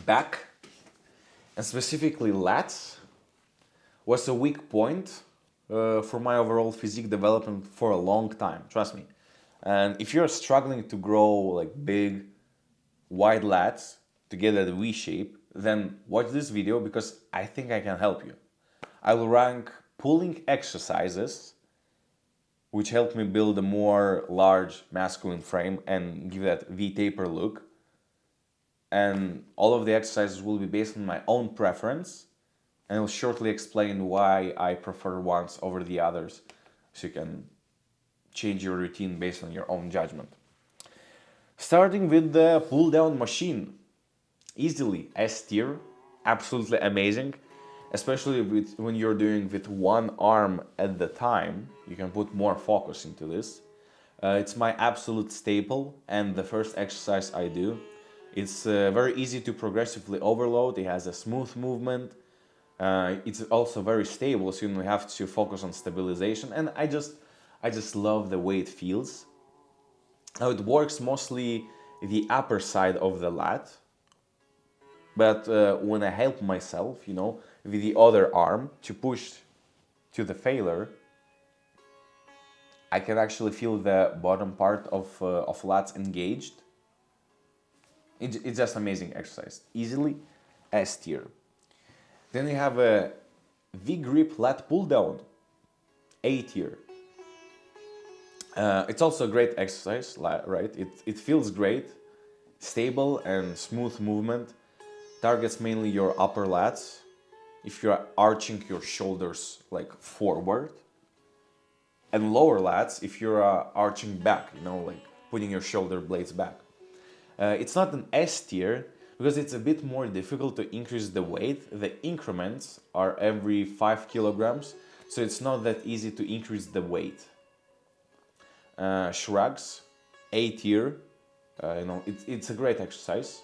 Back and specifically lats was a weak point for my overall physique development for a long time. Trust me. And if you're struggling to grow like big, wide lats to get a V shape, then watch this video because I think I can help you. I will rank pulling exercises which help me build a more large masculine frame and give that V-taper look. And all of the exercises will be based on my own preference, and I'll shortly explain why I prefer ones over the others, so you can change your routine based on your own judgment. Starting with the pull down machine, easily S tier, absolutely amazing, especially when you're doing with one arm at the time. You can put more focus into this. It's my absolute staple and the first exercise I do. It's very easy to progressively overload. It has a smooth movement. It's also very stable, so you don't have to focus on stabilization. And I just love the way it feels. Now it works mostly the upper side of the lat, but when I help myself, with the other arm to push to the failure, I can actually feel the bottom part of lats engaged. It's just amazing exercise. Easily S tier. Then you have a V-grip lat pull down, A tier. It's also a great exercise, right? It feels great, stable and smooth movement. Targets mainly your upper lats. If you're arching your shoulders like forward, and lower lats if you're arching back, like putting your shoulder blades back. It's not an S tier because it's a bit more difficult to increase the weight. The increments are every 5 kilograms, so it's not that easy to increase the weight. Shrugs, A tier, it's a great exercise.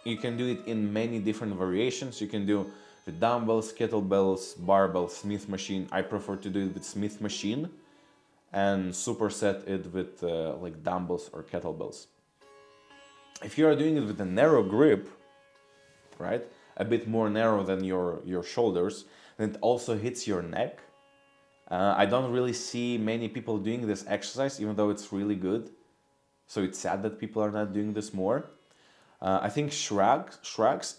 You can do it in many different variations. You can do with dumbbells, kettlebells, barbells, Smith machine. I prefer to do it with Smith machine and superset it with like dumbbells or kettlebells. If you are doing it with a narrow grip, right, a bit more narrow than your shoulders, then it also hits your neck. I don't really see many people doing this exercise, even though it's really good. So it's sad that people are not doing this more. I think shrugs,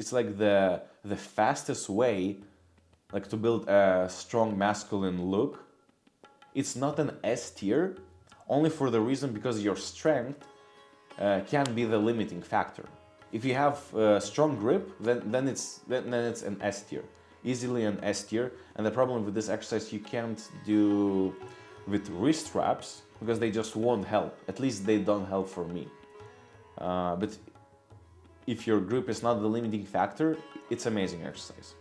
it's like the fastest way like to build a strong masculine look. It's not an S tier, only for the reason because your strength can be the limiting factor. If you have strong grip, then it's an S tier, easily an S tier. And the problem with this exercise you can't do with wrist straps because they just won't help. At least they don't help for me. But if your grip is not the limiting factor, it's amazing exercise.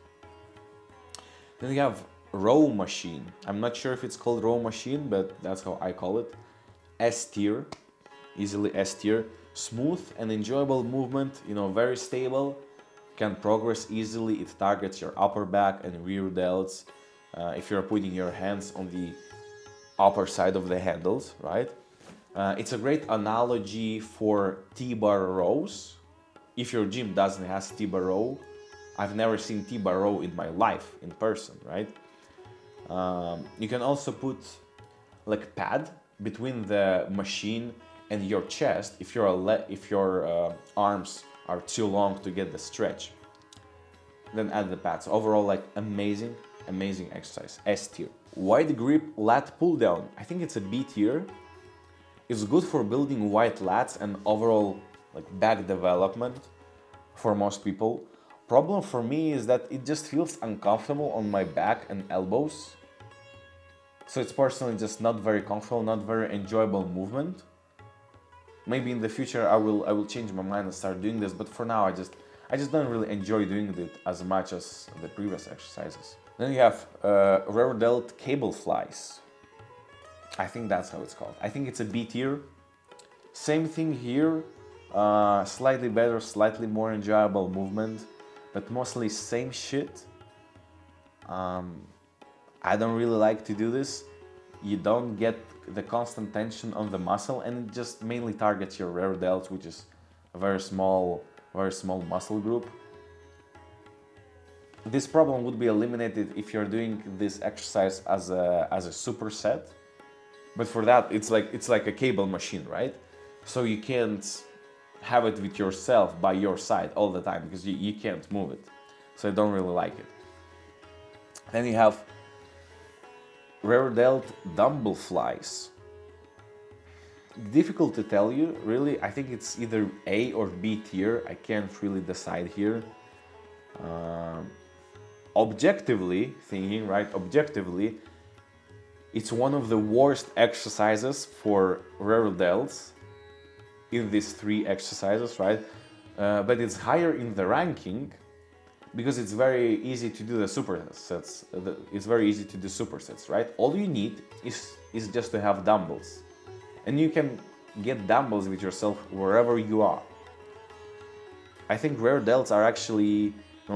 Then you have row machine. I'm not sure if it's called row machine, but that's how I call it. S tier, easily S tier. Smooth and enjoyable movement, very stable, can progress easily. It targets your upper back and rear delts. If you're putting your hands on the upper side of the handles, right? It's a great analogy for T-bar rows. If your gym doesn't have T-bar row, I've never seen T-bar row in my life in person, right? You can also put like pad between the machine and your chest if your arms are too long to get the stretch. Then add the pads. Overall, like amazing exercise. S tier. Wide grip lat pull down. I think it's a B tier. It's good for building wide lats and overall like back development for most people. Problem for me is that it just feels uncomfortable on my back and elbows. So it's personally just not very comfortable, not very enjoyable movement. Maybe in the future I will change my mind and start doing this, but for now I just don't really enjoy doing it as much as the previous exercises. Then you have rear delt cable flies. I think that's how it's called. I think it's a B tier. Same thing here, slightly better, slightly more enjoyable movement, but mostly same shit. I don't really like to do this. You don't get the constant tension on the muscle, and it just mainly targets your rear delt, which is a very small very small muscle group. This problem would be eliminated if you're doing this exercise as a superset. But for that, it's like a cable machine, right? So you can't have it with yourself by your side all the time because you can't move it. So I don't really like it. Then you have rear delt dumbbell flies. Difficult to tell you, really. I think it's either A or B tier. I can't really decide here. Objectively thinking, right? Objectively, it's one of the worst exercises for rear delts in these three exercises, right? But it's higher in the ranking because it's very easy to do the supersets. It's very easy to do supersets, right? All you need is just to have dumbbells. And you can get dumbbells with yourself wherever you are. I think rear delts are actually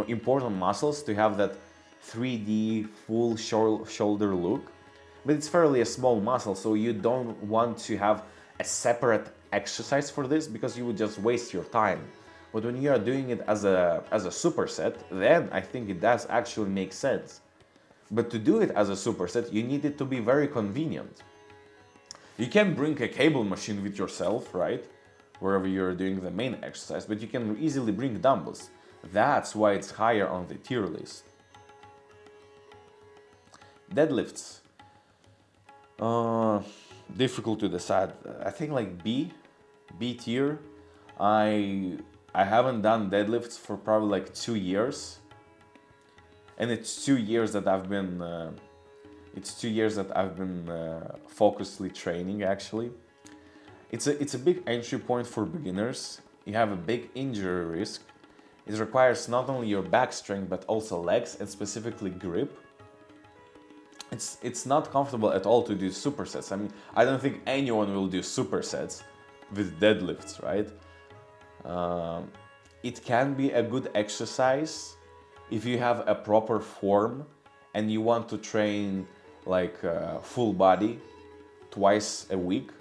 important muscles to have that 3D full shoulder look. But it's fairly a small muscle, so you don't want to have a separate exercise for this because you would just waste your time. But when you are doing it as a superset, then I think it does actually make sense. But to do it as a superset, you need it to be very convenient. You can bring a cable machine with yourself, right? Wherever you're doing the main exercise, but you can easily bring dumbbells. That's why it's higher on the tier list. Deadlifts. Difficult to decide. I think like B tier. I haven't done deadlifts for probably like 2 years, and it's 2 years that I've been focusedly training. Actually, it's a big entry point for beginners. You have a big injury risk. It requires not only your back strength but also legs and specifically grip. It's not comfortable at all to do supersets. I mean, I don't think anyone will do supersets with deadlifts, right? It can be a good exercise if you have a proper form and you want to train like full body twice a week.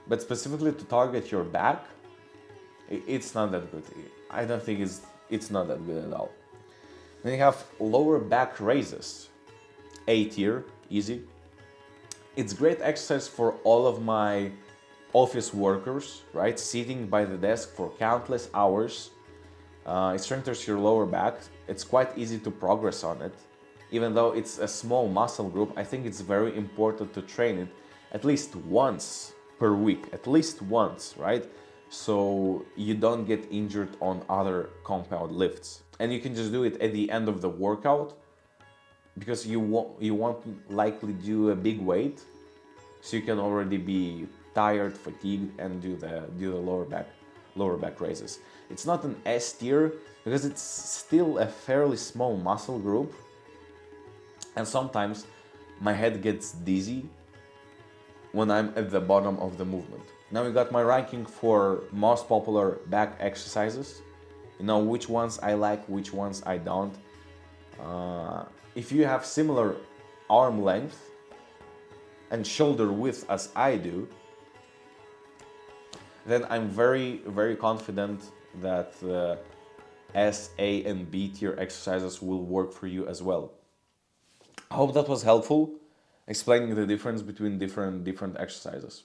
But specifically to target your back, it's not that good. I don't think it's not that good at all. Then you have lower back raises. A tier, easy. It's great exercise for all of my office workers, right? Sitting by the desk for countless hours. It strengthens your lower back. It's quite easy to progress on it. Even though it's a small muscle group, I think it's very important to train it at least once per week, at least once, right? So you don't get injured on other compound lifts. And you can just do it at the end of the workout because you won't likely do a big weight, so you can already be tired, fatigued, and do the lower back raises. It's not an S tier because it's still a fairly small muscle group, and sometimes my head gets dizzy when I'm at the bottom of the movement. Now we got my ranking for most popular back exercises. You know which ones I like, which ones I don't. If you have similar arm length and shoulder width as I do, then I'm very, very confident that S, A, and B tier exercises will work for you as well. I hope that was helpful, explaining the difference between different exercises.